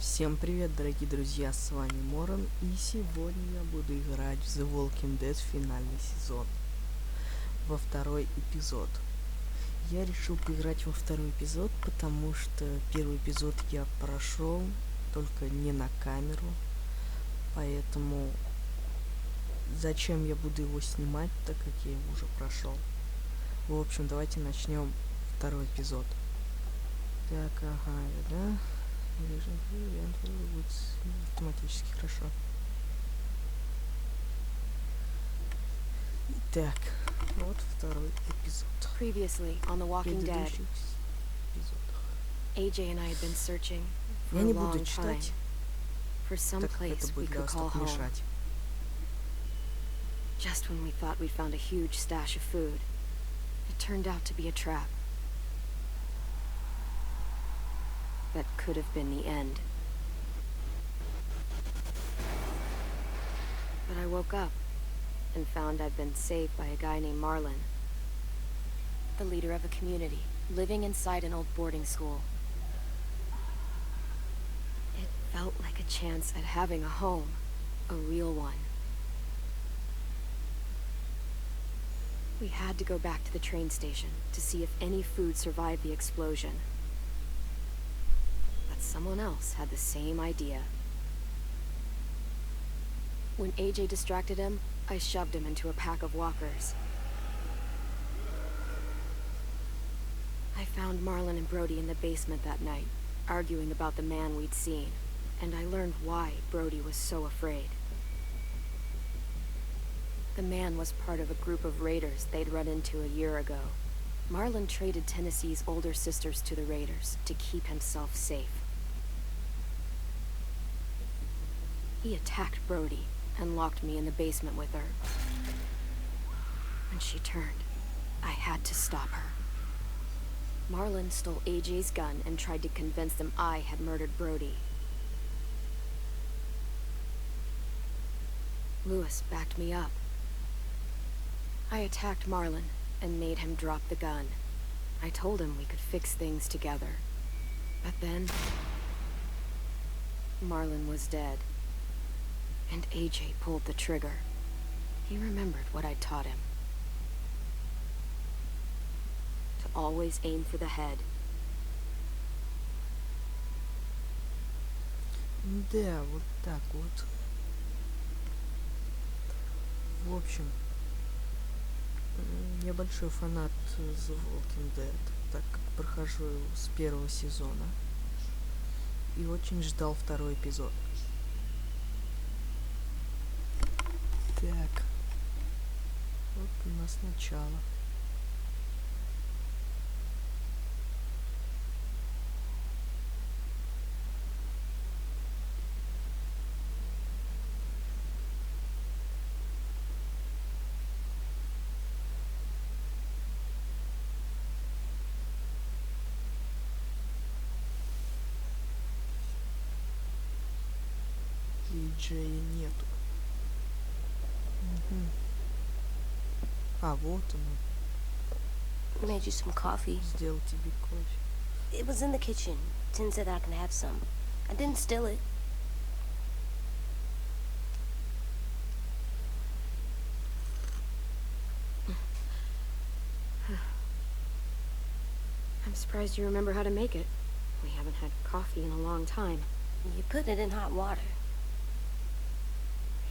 Всем привет, дорогие друзья, с вами Моран, и сегодня я буду играть в The Walking Dead финальный сезон, во второй эпизод. Я решил поиграть во второй эпизод, потому что первый эпизод я прошел, только не на камеру, поэтому зачем я буду его снимать, так как я его уже прошел. В общем, давайте начнем второй эпизод. Так, ага, да? Будет автоматически, хорошо. Так, вот второй эпизод. Previously on The Walking Dead, AJ and I had been searching for a long time for some place we could call home. Just when we thought we'd found a huge stash of food, it turned out to be a trap. That could have been the end. But I woke up and found I'd been saved by a guy named Marlon, the leader of a community, living inside an old boarding school. It felt like a chance at having a home, a real one. We had to go back to the train station to see if any food survived the explosion. Someone else had the same idea. When AJ distracted him, I shoved him into a pack of walkers. I found Marlon and Brody in the basement that night, arguing about the man we'd seen, and I learned why Brody was so afraid. The man was part of a group of raiders they'd run into a year ago. Marlon traded Tennessee's older sisters to the raiders to keep himself safe. He attacked Brody and locked me in the basement with her. When she turned, I had to stop her. Marlon stole AJ's gun and tried to convince them I had murdered Brody. Lewis backed me up. I attacked Marlon and made him drop the gun. I told him we could fix things together. But then, Marlon was dead. And AJ pulled the trigger. He remembered what I'd taught him. To always aim for the head. Да, вот так вот. В общем, я большой фанат The Walking Dead, так как прохожу его с первого сезона. И очень ждал второй эпизод. Так, вот у нас начало. И Джея нету. А, вот оно. Made you some coffee. Сделал тебе кофе. It was in the kitchen. Tin said I can have some. I didn't steal it. I'm surprised you remember how to make it. We haven't had coffee in a long time. You put it in hot water.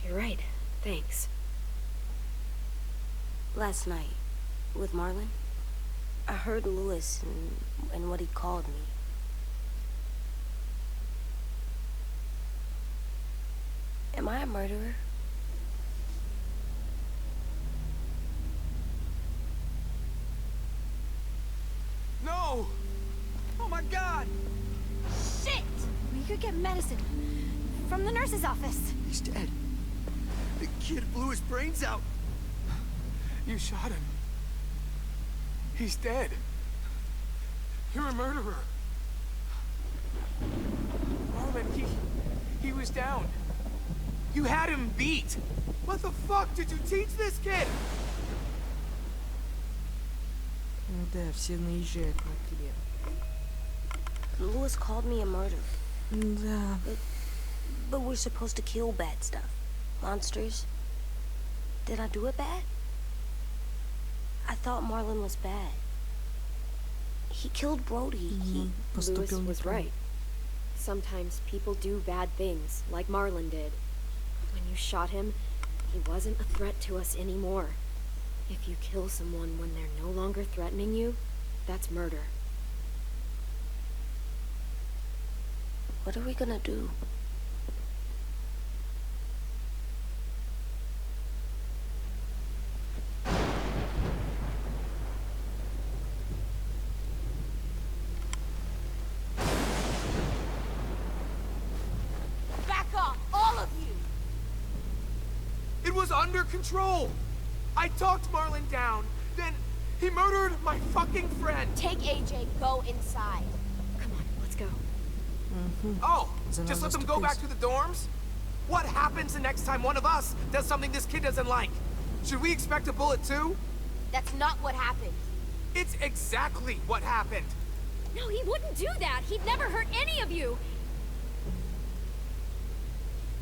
You're right. Thanks. Last night, with Marlon, I heard Lewis and what he called me. Am I a murderer? No! Oh my God! Shit! We could get medicine from the nurse's office. He's dead. The kid blew his brains out. You shot him. He's dead. You're a murderer. Marlon, he was down. You had him beat. What the fuck did you teach this kid? Да, все наезжают на клиент. Lewis called me a murderer. Да. But we're supposed to kill bad stuff. Monsters. Did I do it bad? I thought Marlon was bad. He killed Brody. He... Lewis was right. Sometimes people do bad things, like Marlon did. When you shot him, he wasn't a threat to us anymore. If you kill someone when they're no longer threatening you, that's murder. What are we gonna do? Back off, all of you! It was under control. I talked Marlon down. Then he murdered my fucking friend. Take AJ, go inside. Come on, let's go. Oh, just let them go back to the dorms? What happens the next time one of us does something this kid doesn't like? Should we expect a bullet too? That's not what happened. It's exactly what happened. No, he wouldn't do that. He'd never hurt any of you.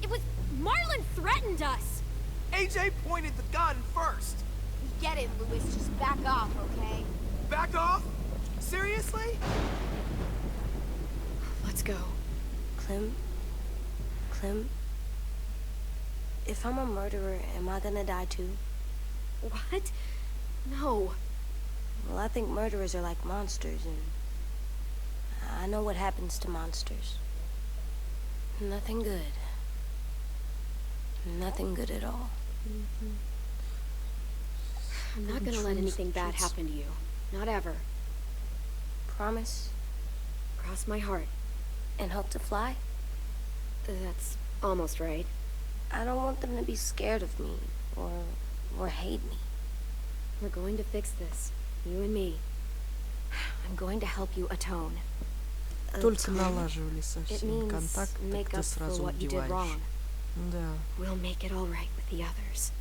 It was... Marlon threatened us. AJ pointed the gun first. We get it, Lewis. Just back off, okay? Back off? Seriously? Let's go. Clem, if I'm a murderer, am I gonna die too? What? No. Well, I think murderers are like monsters, and I know what happens to monsters. Nothing good. Nothing good at all. I'm not gonna let anything bad happen to you. Not ever. Promise? Cross my heart. And hope to fly? That's almost right. I don't want them to be scared of me, or hate me. We're going to fix this. You and me. I'm going to help you atone. Только налаживали со It всеми means контакт, так make ты up for сразу what you did убиваешь. wrong. Да. We'll make it all right with the others.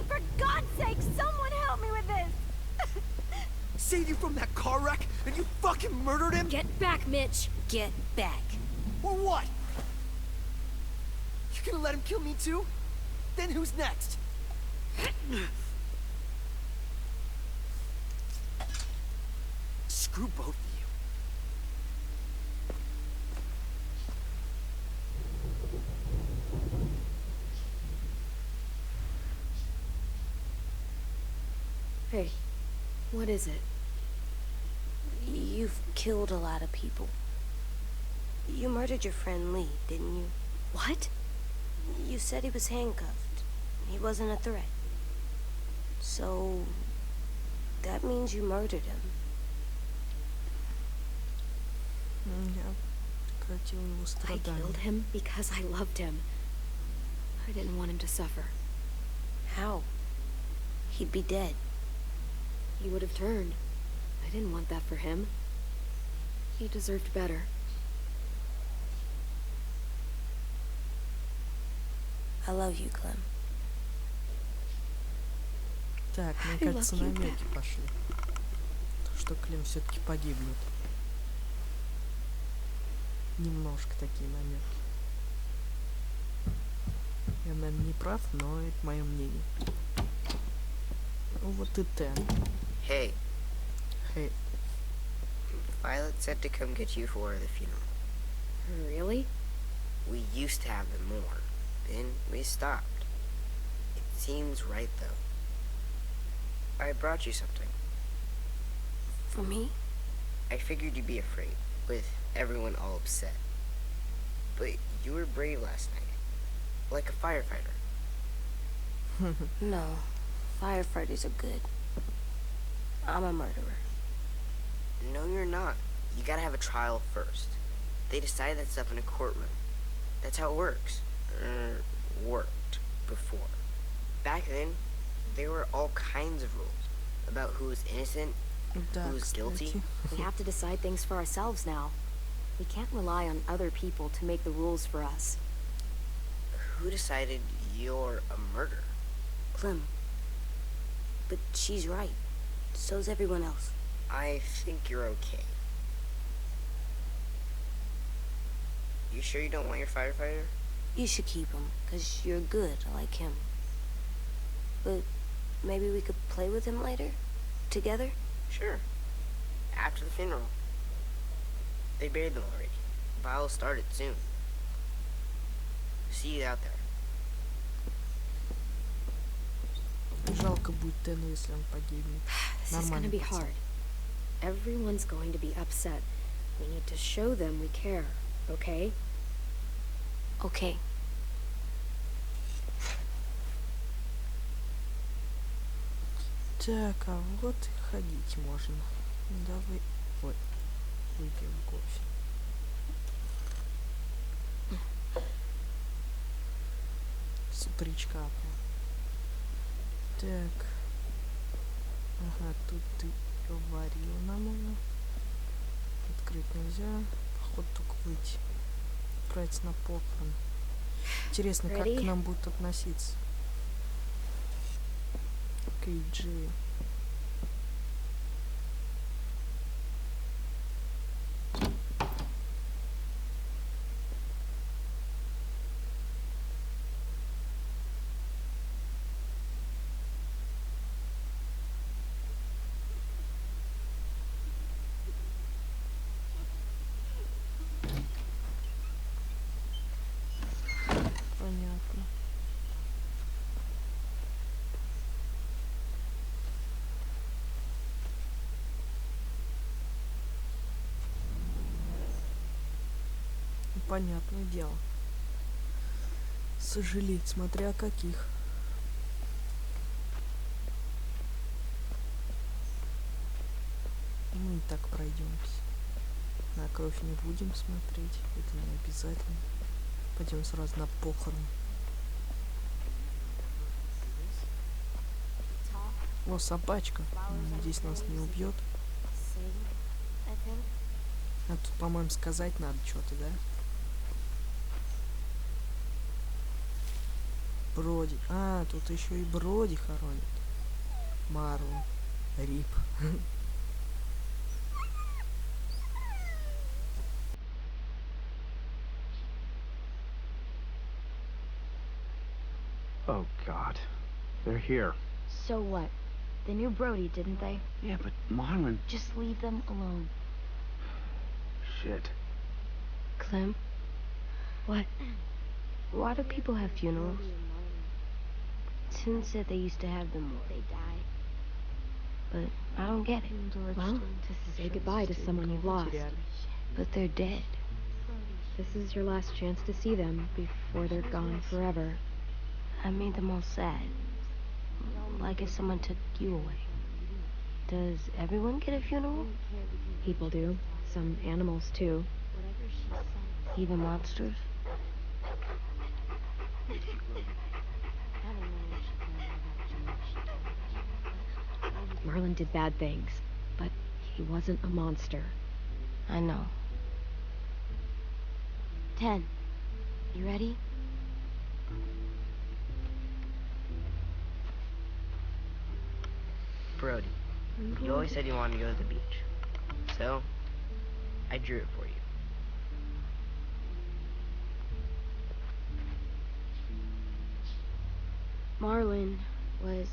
For God's sake, someone help me with this! Saved you from that car wreck, and you fucking murdered him? Get back, Mitch! Get back. Or what? You gonna let him kill me too? Then who's next? Screw both of you. Hey, what is it? You've killed a lot of people. You murdered your friend Lee, didn't you? What? You said he was handcuffed. He wasn't a threat. So... that means you murdered him. Я прекратил его I страдания. killed him because I loved him. I didn't want him to suffer. How? He'd be dead. He would have turned. I didn't want that for him. He deserved better. I love you, Clem. Так, мне I кажется, love you намеки пошли. Что Клем все-таки погибнет. Немножко такие намеки. Я, наверное, не прав, но это мое мнение. Вот и Тен. Hey, Хей. Violet said to come get you for the funeral. Really? We used to have them more. Then we stopped. It seems right, though. I brought you something. For me? I figured you'd be afraid, with everyone all upset. But you were brave last night. Like a firefighter. No. Firefighters are good. I'm a murderer. No, you're not. You gotta have a trial first. They decide that stuff in a courtroom. That's how it works. Worked before. Back then, there were all kinds of rules about who was innocent, Да, who was guilty. кстати. We have to decide things for ourselves now. We can't rely on other people to make the rules for us. Who decided you're a murderer? Clem. But she's right. So's everyone else. I think you're okay. You sure you don't want your firefighter? You should keep him, 'cause you're good like him. But maybe we could play with him later? Together? Sure. After the funeral. They buried them already. Bile started soon. See you out there. Жалко будет Тену, если он погибнет. This is gonna be hard. Everyone's going to be upset. We need to show them we care, okay? Okay. Так, а вот и ходить можно. Давай, ой, выпьем кофе. С утречка. Так. Ага, тут ты говорил нам уже. Открыть нельзя. Походу только выйти. Отправиться на похорон. Интересно, как к нам будут относиться. К Эйджи. Понятно. Понятное дело. Сожалеть, смотря о каких. Мы и так пройдемся. На кровь не будем смотреть. Это не обязательно. Пойдем сразу на похорон. О, собачка. Надеюсь, нас не убьет. А тут, по-моему, сказать надо что-то, да? Броди. А, тут еще и Броди хоронит. Марлон. Рип. Oh, God. They're here. So what? They knew Brody, didn't they? Yeah, but Marlon... Just leave them alone. Shit. Clem? What? Why do people have funerals? Tim said they used to have them more. They die. But I don't get it. Well, to say goodbye to someone you've lost. But they're dead. This is your last chance to see them before they're gone forever. I made them all sad. Like if someone took you away. Does everyone get a funeral? People do. Some animals, too. Even monsters? Marlon did bad things, but he wasn't a monster. I know. 10. You ready? Brody, you always said you wanted to go to the beach. So, I drew it for you. Marlon was...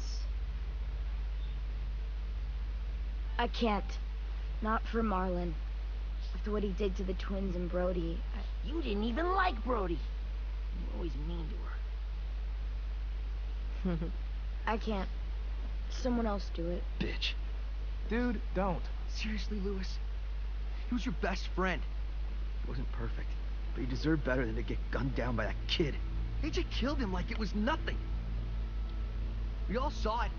I can't. Not for Marlon. After what he did to the twins and Brody. You didn't even like Brody. You were always mean to her. I can't. Someone else do it. Bitch. Dude, don't. Seriously, Lewis? He was your best friend. He wasn't perfect, but he deserved better than to get gunned down by that kid. AJ killed him like it was nothing. We all saw it,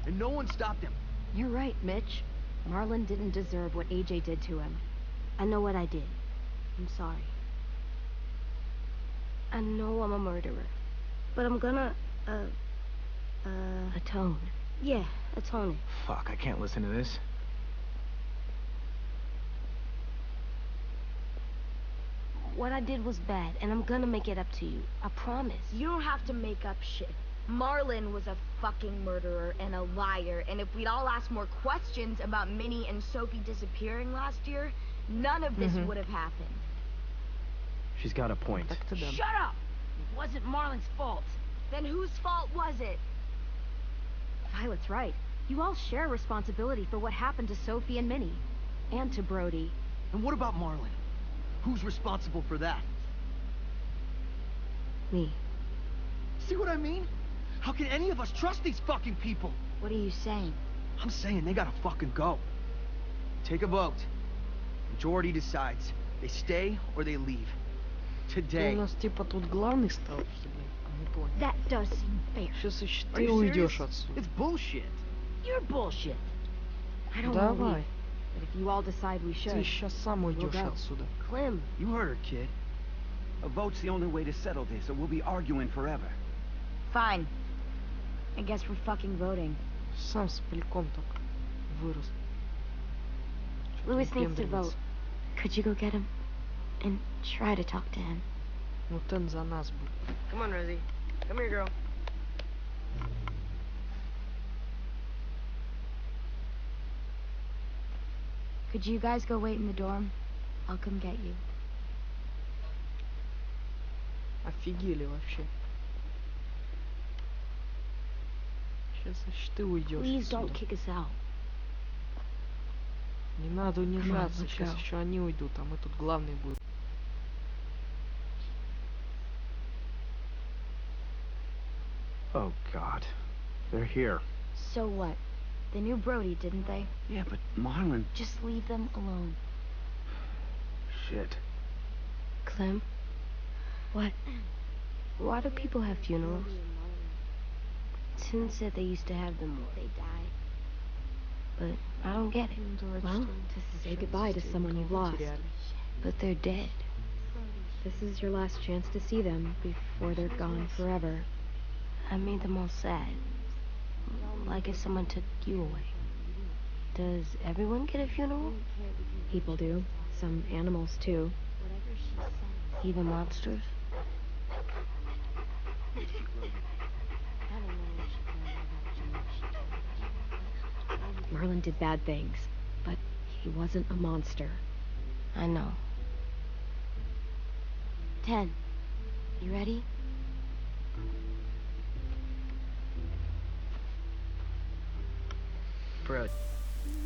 and no one stopped him. You're right, Mitch. Marlon didn't deserve what AJ did to him. I know what I did. I'm sorry. I know I'm a murderer. But I'm gonna, atone. Yeah, atone. Fuck, I can't listen to this. What I did was bad, and I'm gonna make it up to you. I promise. You don't have to make up shit. Marlon was a fucking murderer and a liar, and if we'd all asked more questions about Minnie and Sophie disappearing last year, none of this would have happened. She's got a point. Так-то да. Shut up! It wasn't Marlon's fault. Then whose fault was it? Violet's right. You all share responsibility for what happened to Sophie and Minnie. And to Brody. And what about Marlon? Who's responsible for that? Me. See what I mean? How can any of us trust these fucking people? What are you saying? I'm saying they gotta fucking go. Take a vote. Majority decides. They stay or they leave. Ты у Today. нас типа тут главный стал, что ли? Не понял. That does seem fair. Сейчас еще Are ты you уйдешь serious? отсюда. It's bullshit. You're bullshit. I don't want to Давай. leave. But if you all decide we Ты should, сейчас сам уйдешь go. отсюда. Clem, You heard her, kid. A vote's the only way to settle this, or we'll be arguing forever. Fine. I guess we're fucking voting. Сам с поляком только вырос. Чё Louis ты needs to выпендриваться? vote. Could you go get him? And try to talk to him. Ну Тен за нас был. Come on, Rosie. Come here, girl. Could you guys go wait in the dorm? I'll come get you. Офигели вообще. Сейчас, значит, ты уйдешь Please don't отсюда. kick us out. Не надо унижаться, let's сейчас go. еще они уйдут, а мы тут главные будем. Oh, God. They're here. So what? They knew Brody, didn't they? Yeah, but Marlon... Just leave them alone. Shit. Clem? What? Why do people have funerals? Tin said they used to have them when they died. But I don't get it. Ну, давайте Well, что-нибудь to say сейчас goodbye to быстренько someone you've lost. потеряли. But they're dead. This is your last chance to see them before they're gone forever. I made them all sad. Like if someone took you away. Does everyone get a funeral? People do. Some animals, too. Even monsters? Marlon did bad things, but he wasn't a monster. I know. 10. You ready? Bro,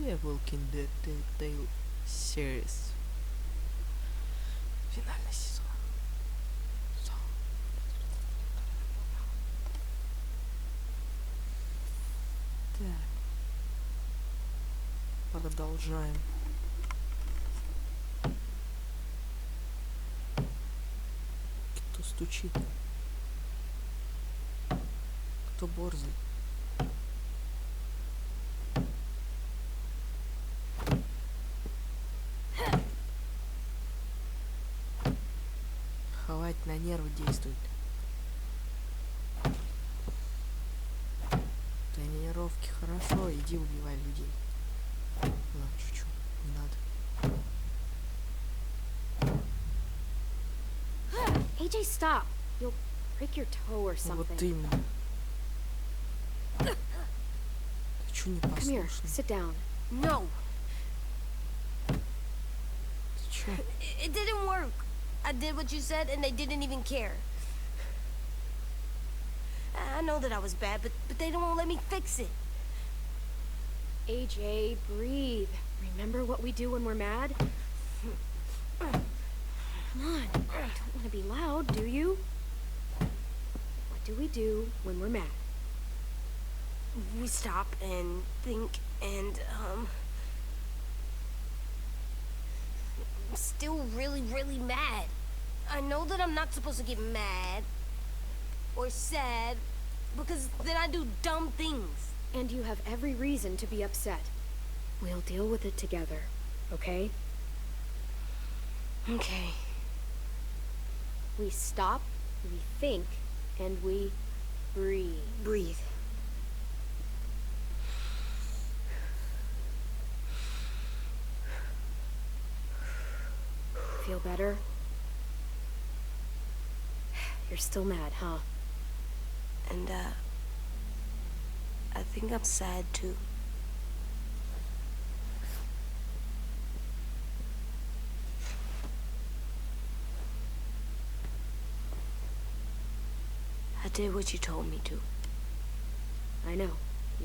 The Walking Dead Telltale Series. Финальный сезон. Так. Продолжаем. Кто стучит? Кто борзый? Хавать на нервы действует. Тренировки хорошо, иди убивай людей. Ладно, шучу, не надо. AJ, stop! You'll break your toe or Ну, вот something. именно. Ты чё не Come here, послушный? sit down. No! Ты чё? It didn't work. I did what you said and they didn't even care. I know that I was bad, but they don't want to let me fix it. AJ, breathe. Remember what we do when we're mad? Come on, you don't want to be loud, do you? What do we do when we're mad? We stop and think and, I'm still really, really mad. I know that I'm not supposed to get mad or sad because then I do dumb things. And you have every reason to be upset. We'll deal with it together, okay? Okay. We stop, we think, and we breathe. Breathe. Feel better? You're still mad, huh? And, I think I'm sad too. did what you told me to. I know.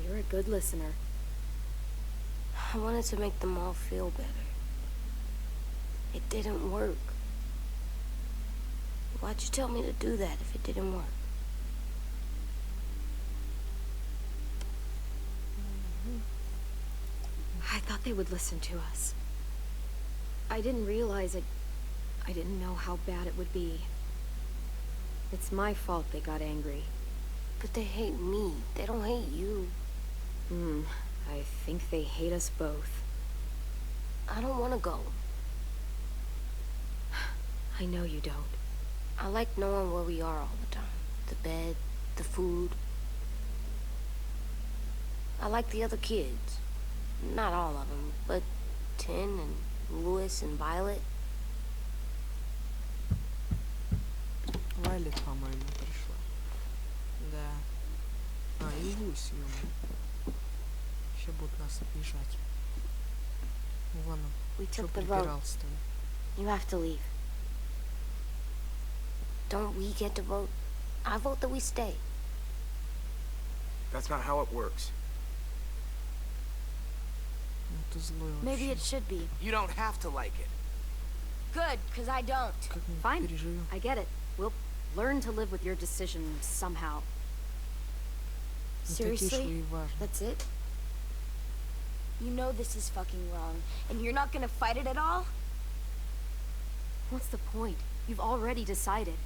You're a good listener. I wanted to make them all feel better. It didn't work. Why'd you tell me to do that if it didn't work? I thought they would listen to us. I didn't realize it. I didn't know how bad it would be. It's my fault they got angry. But they hate me. They don't hate you. I think they hate us both. I don't want to go. I know you don't. I like knowing where we are all the time. The bed, the food. I like the other kids. Not all of them, but Tin and Louis and Violet. Вайлет, по-моему, пришла. Да. И Лусь, ё-моё. Сейчас будут нас обижать. Вон он. We Чё took the vote. припирался-то? You have to leave. Don't we get to vote? I vote that we stay. That's not how it works. Ну ты злой вообще. Maybe it should be. You don't have to like it. Good, because I don't. Как мы Fine. переживем? I get it. We'll learn to live with your decision somehow. Не такие ж Seriously? и важно. That's it? You know this is fucking wrong, and you're not gonna fight it at all? What's the point? You've already decided.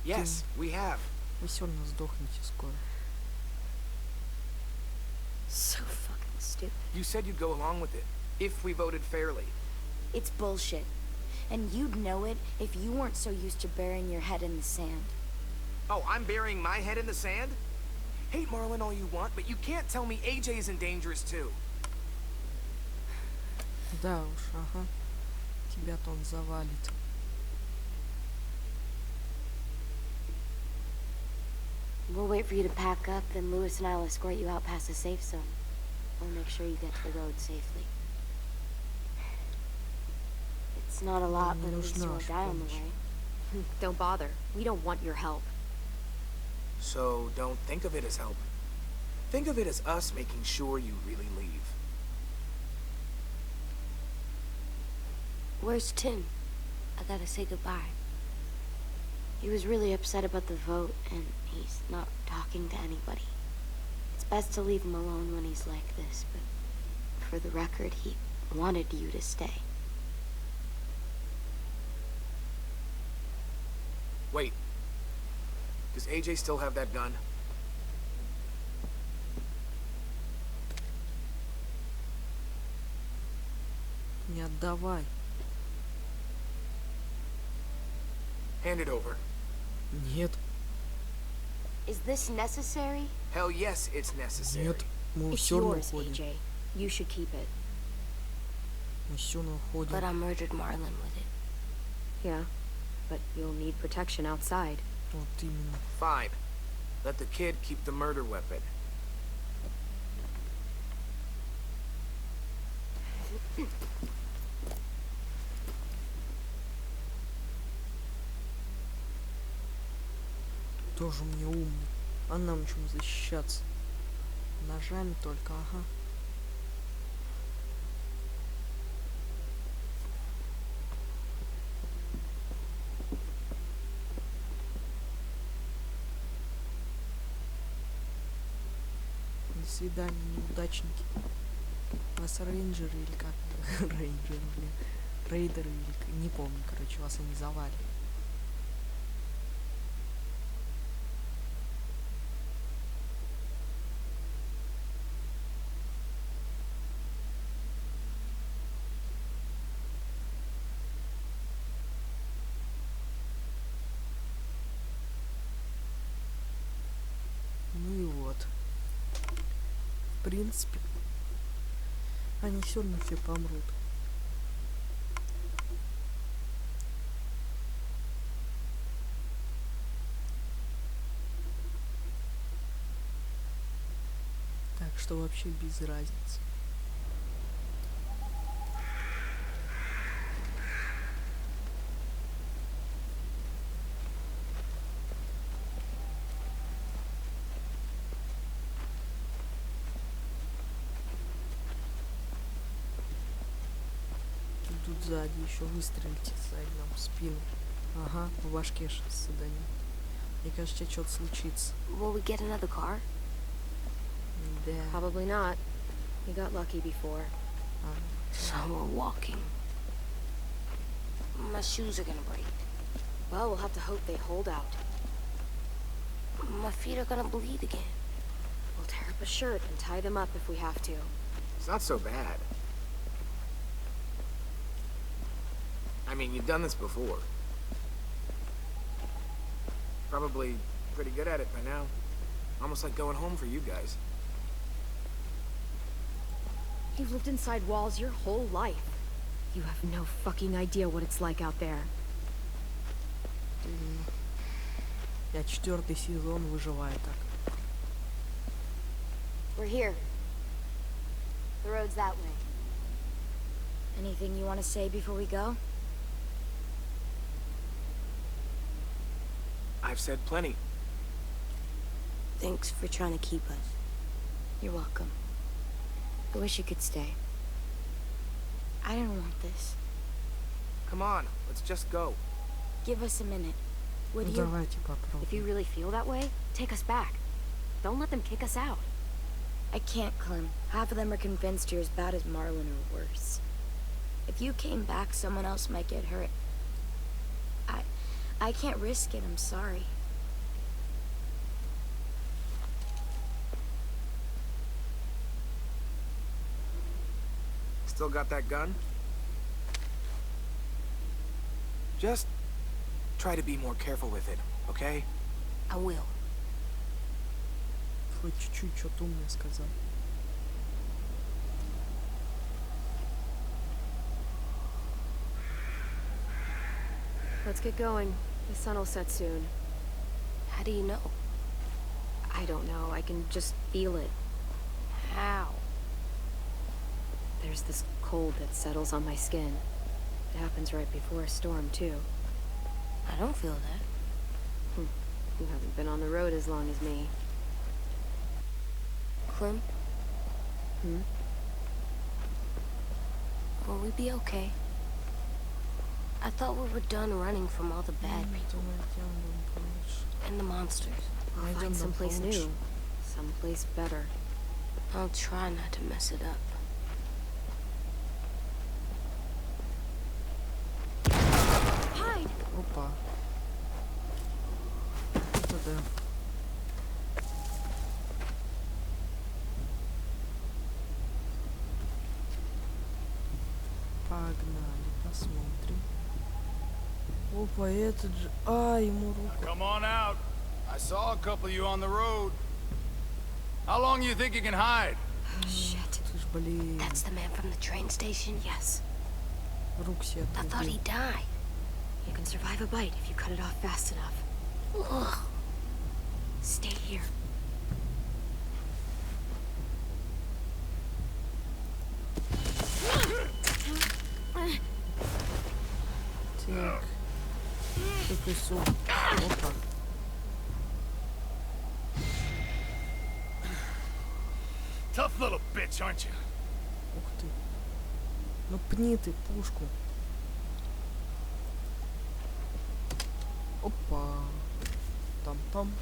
Yes, we have. Вы все равно сдохнете скоро. So fucking stupid. You said you'd go along with it, if we voted fairly. It's bullshit. And you'd know it if you weren't so used to burying your head in the sand. Oh, I'm burying my head in the sand? Hate Marlin all you want, but you can't tell me AJ isn't dangerous too. Да уж, ага. Тебя-то он завалит. We'll wait for you to pack up, then Louis and I'll escort you out past the safe zone. We'll make sure you get to the road safely. It's not a lot, but at least you won't die on the way. Don't bother. We don't want your help. So don't think of it as help. Think of it as us making sure you really leave. Where's Tin? I gotta say goodbye. He was really upset about the vote, and he's not talking to anybody. It's best to leave him alone when he's like this, but for the record, he wanted you to stay. Wait. Does AJ still have that gun? Не отдавай. Hand it over. Нет, Is this necessary? Hell yes, it's necessary. нет. Мы It's все равно yours, уходим. AJ. You should keep it. Мы все равно уходим. But I murdered Marlin with it. Yeah, but you'll need protection outside. Вот именно. Fine. Let the kid keep the murder weapon. Тоже мне умный. А нам чем защищаться? Ножами только, ага. До свидания, неудачники. Вас рейнджеры или как? Рейнджеры, блин. Рейдеры или... Не помню, короче, вас они завалили. Ну и вот. В принципе, они все равно все помрут. Так что вообще без разницы. тут сзади еще выстрелите сзади нам в спину. Ага, в башке сейчас саданет. Мне кажется, что-то случится. Will we get another car? Да. Probably not. We got lucky before. So we're walking. My shoes are gonna break. Well, we'll have to hope they hold out. My feet are gonna bleed again. We'll tear up a shirt and tie them up if we have to. It's not so bad. I mean, you've done this before. Probably pretty good at it by now. Almost like going home for you guys. You've lived inside walls your whole life. You have no fucking idea what it's like out there. Я 4-й сезон выживаю так. We're here. The road's that way. Anything you want to say before we go? I've said plenty. Thanks for trying to keep us. You're welcome. I wish you could stay. I didn't want this. Come on, let's just go. Give us a minute. Would Ну you? давайте попробуем. If you really feel that way, take us back. Don't let them kick us out. I can't, Clem. Half of them are convinced you're as bad as Marlon or worse. If you came back, someone else might get hurt. I can't risk it, I'm sorry. Still got that gun? Just try to be more careful with it, okay? I will. Хоть чуть-чуть что-то умное сказал. Let's get going. The sun will set soon. How do you know? I don't know. I can just feel it. How? There's this cold that settles on my skin. It happens right before a storm, too. I don't feel that. You haven't been on the road as long as me. Clem, will we be okay? I thought we were done running from all the bad people and the monsters. We'll find someplace new. Someplace better. I'll try not to mess it up. Hide! Опа. Это да. Погнали, посмотрим. Опа, этот же... А, ему руку. Come on out. I saw a couple of you on the road. How long do you think you can hide? Shit. Ты ж, блин. That's the man from the train station? Yes. Рук себе I thought he отрубил. died. You can survive a bite if you cut it off fast enough. Ugh. Stay here. Так. Такой суп. Опа. Tough little bitch, aren't you? Ух ты. Ну пни ты пушку. Опа. Там-там.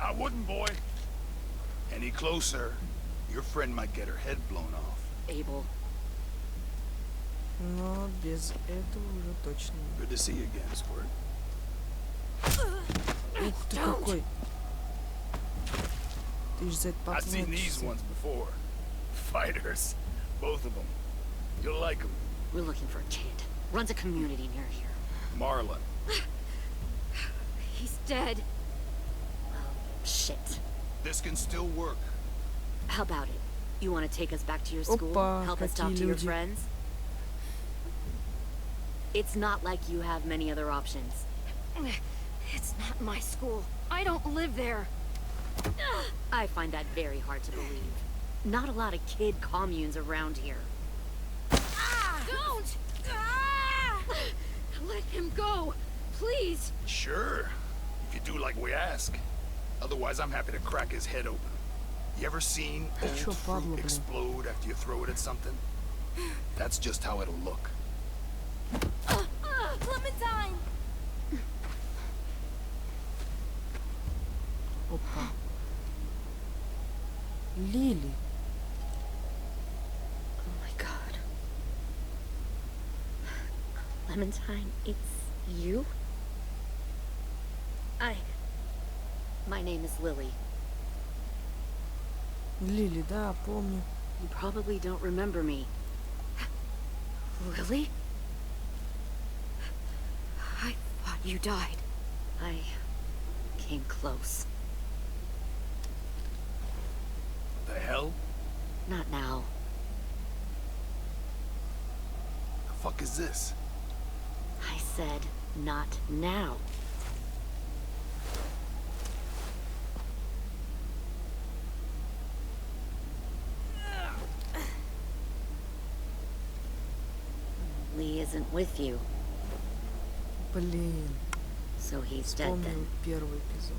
I wouldn't, boy. Any closer, your friend might get her head blown off. Abel. Но без этого уже точно. Good to see you again, Squirt. Ух ты какой. Ты ж за это I've seen these поплачешься. ones before. Fighters. Both of them. You'll like them. We're looking for a kid. Runs a community near here. Marlon. He's dead. Shit. This can still work. How about it? You want to take us back to your school? Опа, Help us talk какие to your люди. friends? It's not like you have many other options. It's not my school. I don't live there. I find that very hard to believe. Not a lot of kid communes around here. Don't! Ah! Let him go, please. Sure, if you do like we ask. Otherwise, I'm happy to crack his head open. You ever seen old fruit explode after you throw it at something? That's just how it'll look. Clementine! Опа. Лили. Oh my god. Clementine, it's you? My name is Lilly. Лили, да, помню. You probably don't remember me. Lilly? I thought you died. I came close. The hell? Not now. The fuck is this? I said, not now. Lee isn't with you, Блин. so he's dead Вспомнил then. первый эпизод.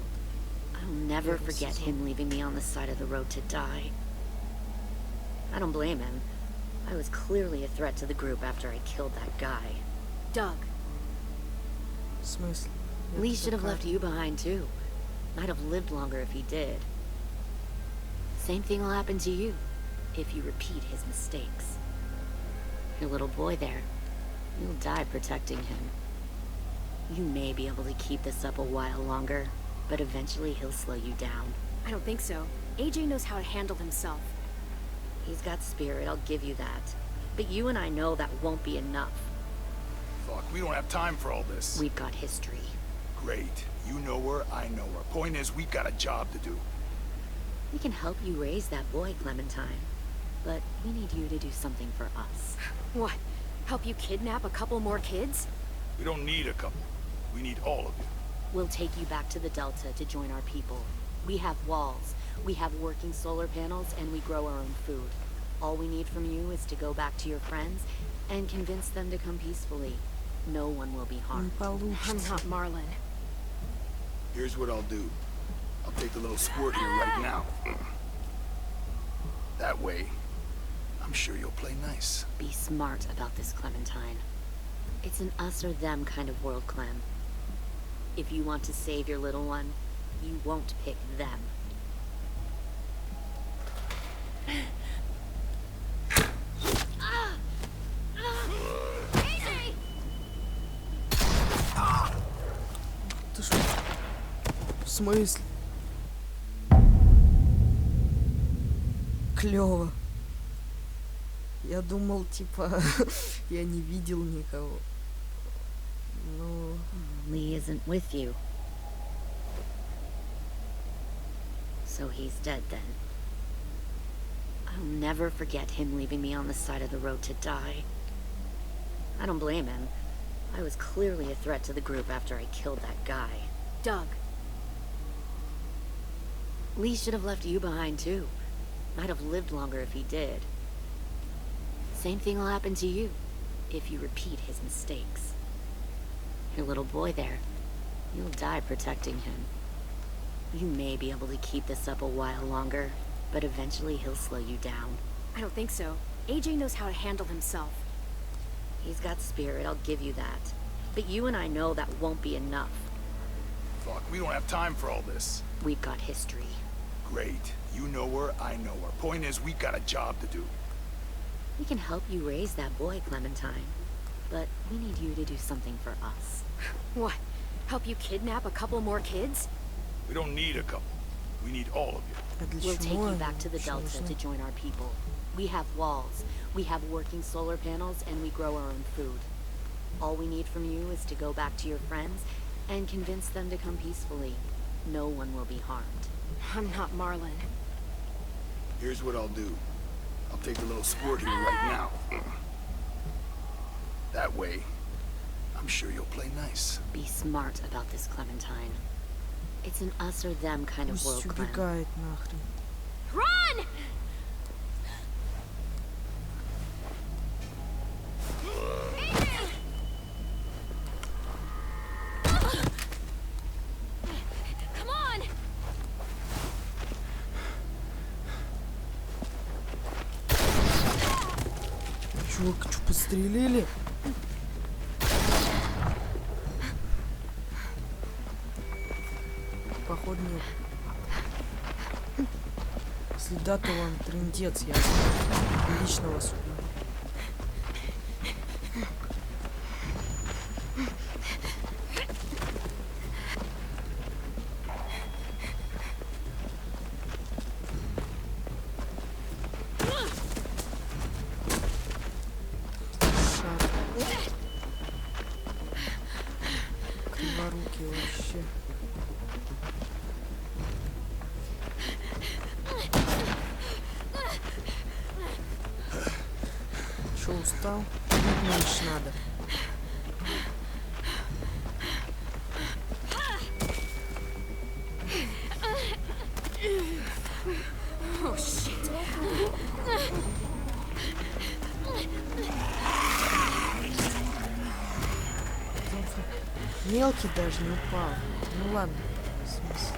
I'll never Первый forget сезон. him leaving me on the side of the road to die. I don't blame him. I was clearly a threat to the group after I killed that guy. Doug. В смысле? Lee Это should have как? left you behind too. Might have lived longer if he did. Same thing will happen to you if you repeat his mistakes. Your little boy there, you'll die protecting him. You may be able to keep this up a while longer, but eventually he'll slow you down. I don't think so. AJ knows how to handle himself. He's got spirit, I'll give you that. But you and I know that won't be enough. Fuck, we don't have time for all this. We've got history. Great. You know her, I know her. Point is, we've got a job to do. We can help you raise that boy, Clementine. But we need you to do something for us. What? Help you kidnap a couple more kids? We don't need a couple. We need all of you. We'll take you back to the Delta to join our people. We have walls, we have working solar panels, and we grow our own food. All we need from you is to go back to your friends and convince them to come peacefully. No one will be Не harmed. I'm получится. not Marlon. Here's what I'll do. I'll take the little squirt here right now. That way, I'm sure you'll play nice. Be smart about this, Clementine. It's an us or them kind of world, Clem. If you want to save your little one, you won't pick them. AJ! Ты что? В смысле? Клево. Я думал, типа, я не видел никого. Ну, Lee isn't with you. So he's dead then. I'll never forget him leaving me on the side of the road to die. I don't blame him. I was clearly a threat to the group after I killed that guy. Doug. Lee should have left you behind too. Might have lived longer if he did. Same thing will happen to you if you repeat his mistakes. Your little boy there, you'll die protecting him. You may be able to keep this up a while longer, but eventually he'll slow you down. I don't think so. AJ knows how to handle himself. He's got spirit, I'll give you that. But you and I know that won't be enough. Fuck, we don't have time for all this. We've got history. Great. You know her, I know her. Point is, we've got a job to do. We can help you raise that boy, Clementine. But we need you to do something for us. What? Help you kidnap a couple more kids? We don't need a couple. We need all of you. а для We'll take чего you они back to the вообще Delta нужны? to join our people. We have walls, we have working solar panels, and we grow our own food. All we need from you is to go back to your friends and convince them to come peacefully. No one will be harmed. I'm not Marlon. Here's what I'll do. I'll take the little squirt here right now. That way, I'm sure you'll play nice. Be smart about this, Clementine. It's an us or them kind of world Пусть clan. убегает нахрен. Run! Come on! Чувака, что, подстрелили? Походу нет. Если да, то вам трындец, я лично вас убью. Криворукий вообще. Че, устал? Меньше надо. Oh shit. Мелкий даже не упал. Ну ладно. Смысл.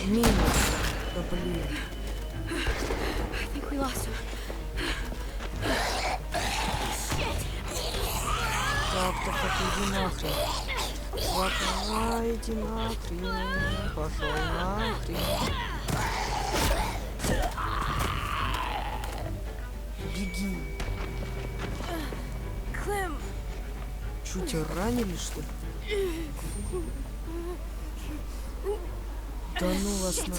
Минус. Да блин. I think we lost him. Так, иди нахрен. Иди нахрен. Пошел нахрен. Беги. Clem. Чё, тебя ранили, что ли? Да ну вас на...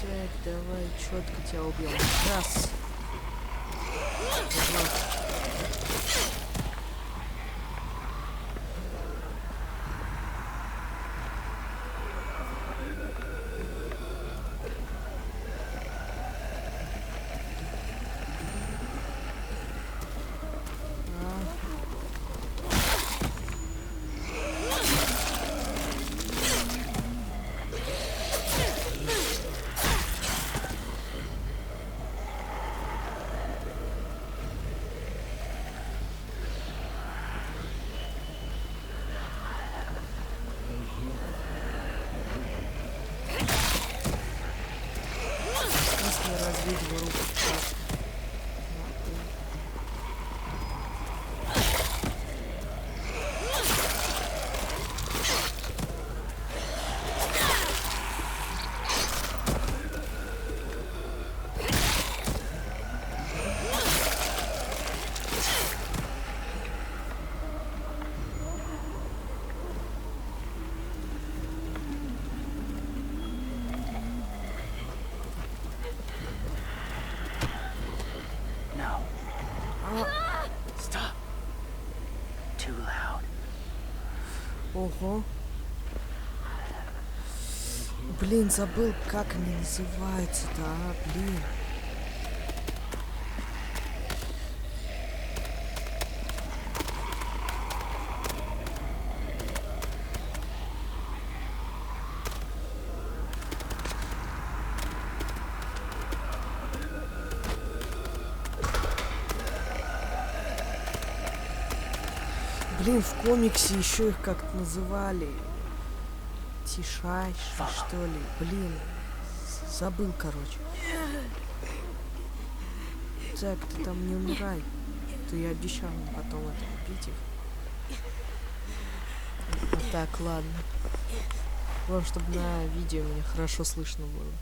Так, давай четко тебя убьем. Раз. Два. Разбить руку. Ого. Блин, забыл, как они называются-то, а, блин. Блин, в комиксе еще их как-то называли. Тишайший, что ли. Блин, забыл, короче. Так, ты там не умирай. Ты обещал мне потом это убить их. Так, ладно. Главное, чтобы на видео меня хорошо слышно было.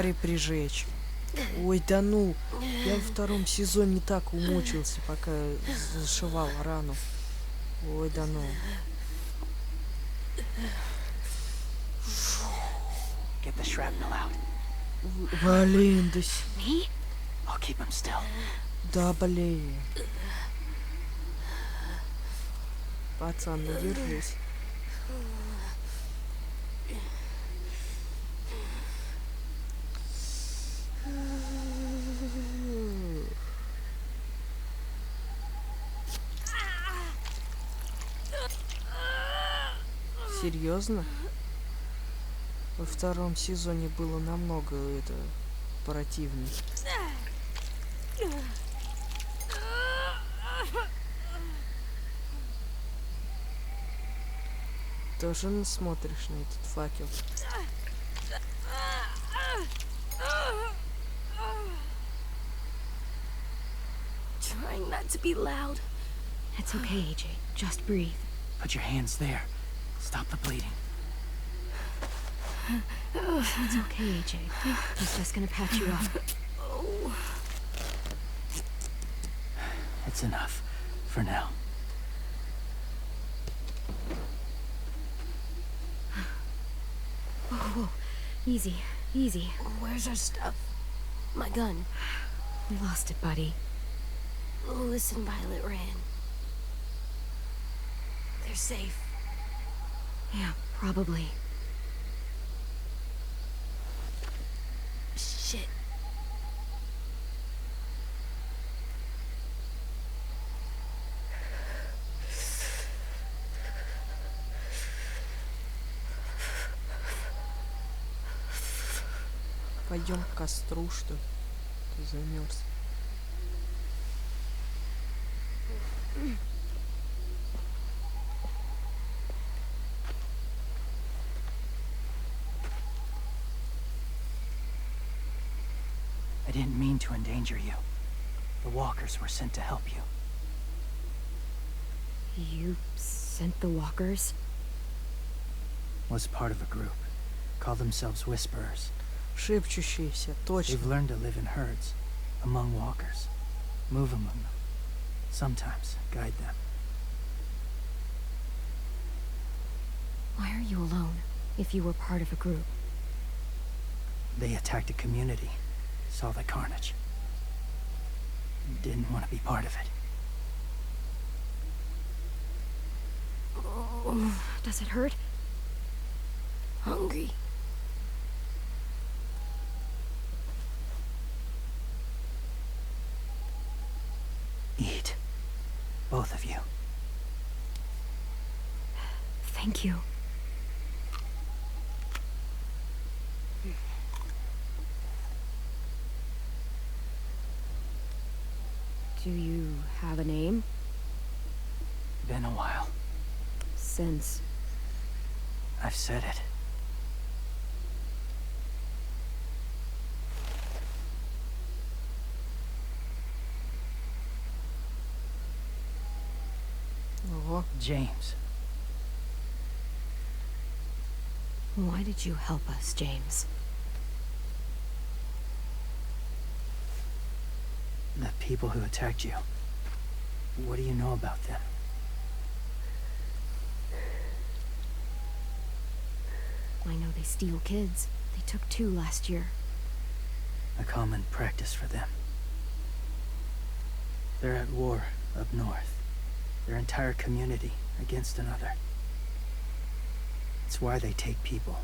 твари прижечь. Ой, да ну. Я во втором сезоне так умучился, пока зашивал рану. Ой, да ну. Get the shrapnel out. Блин, да... Me? I'll keep him still. Да, блин. Пацан, ну держись. Серьезно? Во втором сезоне было намного противней. Тоже смотришь на этот факел? Trying not to be loud. It's okay, AJ. Just breathe. Put your hands there. Stop the bleeding. It's okay, AJ. He's just gonna patch you up. Oh. It's enough. For now. Whoa. Easy. Easy. Where's our stuff? My gun. We lost it, buddy. Louis and Violet ran. They're safe. Yeah, probably. Shit. Пойдем к костру, что ли? Ты замерз. I didn't mean to endanger you. The walkers were sent to help you. You sent the walkers? Was part of a group. Call themselves Whisperers. Шепчущиеся, точно. They've learned to live in herds, among walkers. Move among them. Sometimes guide them. Why are you alone, if you were part of a group? They attacked a community. Saw the carnage. Didn't want to be part of it. Oh, does it hurt? Hungry. Eat. Both of you. Thank you. Do you have a name? Been a while. Since? I've said it. Ого. James. Why did you help us, James? The people who attacked you. What do you know about them? I know they steal kids. They took 2 last year. A common practice for them. They're at war up north. Their entire community against another. It's why they take people.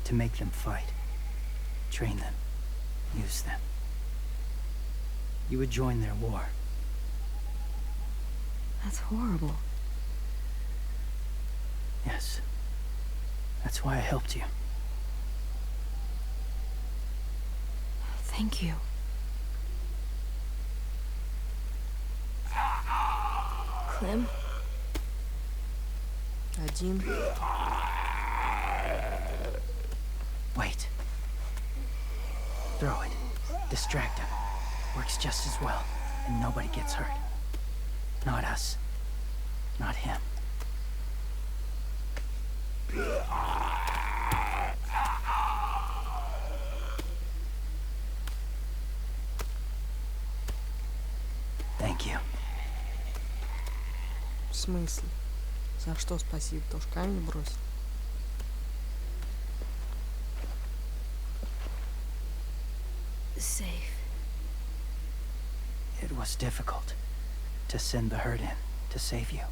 To make them fight. Train them. Use them. You would join their war. That's horrible. Yes. That's why I helped you. Thank you. Clem? Один. Wait. Throw it. Distract him. Works just as well, and nobody gets hurt. Not us. Not him. Thank you. В смысле? За что спасибо? Тоже камень бросил? Safe. It was difficult to send the herd in to save you.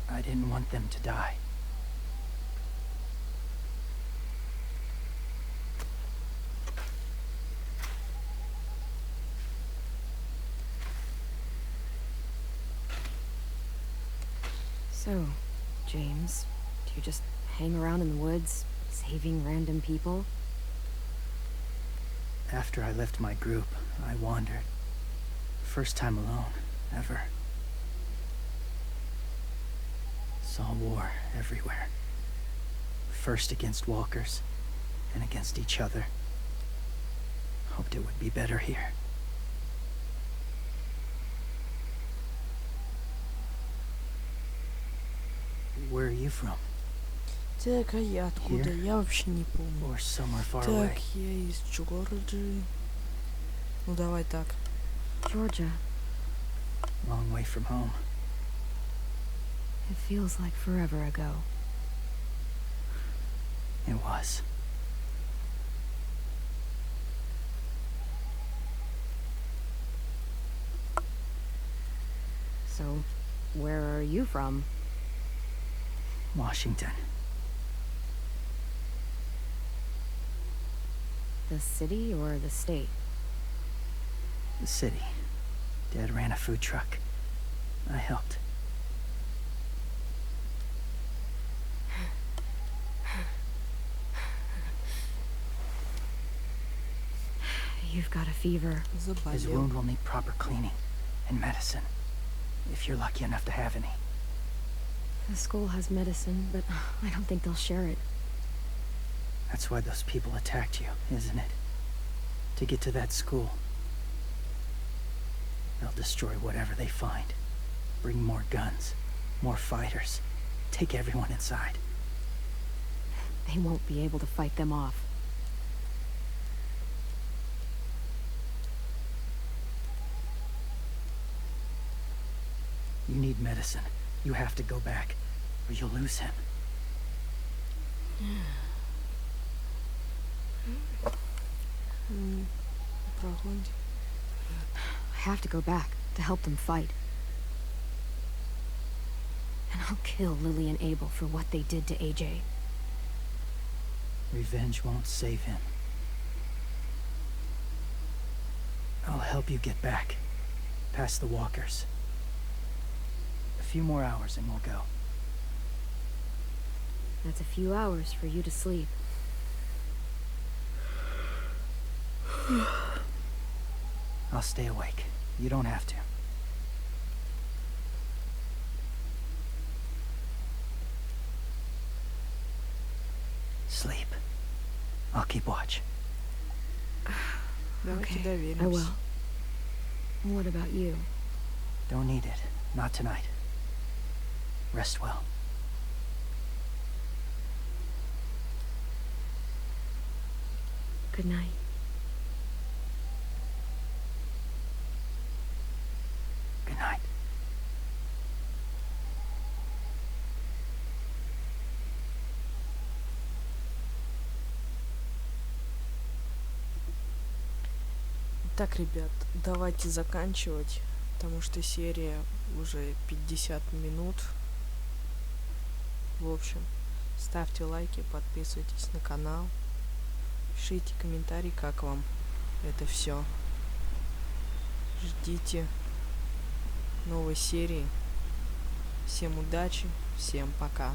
I didn't want them to die. So, James, do you just hang around in the woods, saving random people? After I left my group, I wandered. First time alone, ever. Saw war everywhere. First against walkers, and against each other. Hoped it would be better here. Where are you from? Так, а я откуда? Here? Я вообще не помню. Or somewhere far Так, away? я из Джорджии. Ну давай так. Georgia. Long way from home. It feels like forever ago. It was. So, where are you from? Washington. The city or the state? The city. Dad ran a food truck. I helped. You've got a fever. His wound will need proper cleaning and medicine, if you're lucky enough to have any. The school has medicine, but I don't think they'll share it. That's why those people attacked you, isn't it? To get to that school. They'll destroy whatever they find. Bring more guns, more fighters. Take everyone inside. They won't be able to fight them off. You need medicine. You have to go back, or you'll lose him. I have to go back to help them fight. And I'll kill Lilly and Abel for what they did to AJ. Revenge won't save him. I'll help you get back, past the walkers. A few more hours and we'll go. That's a few hours for you to sleep. I'll stay awake. You don't have to. Sleep. I'll keep watch. Okay, I will. What about you? Don't need it. Not tonight. Rest well. Good night. Good night. Так, ребят, давайте заканчивать, потому что серия уже 50 минут. В общем, ставьте лайки, подписывайтесь на канал, пишите комментарии, как вам это все. Ждите новой серии. Всем удачи, всем пока.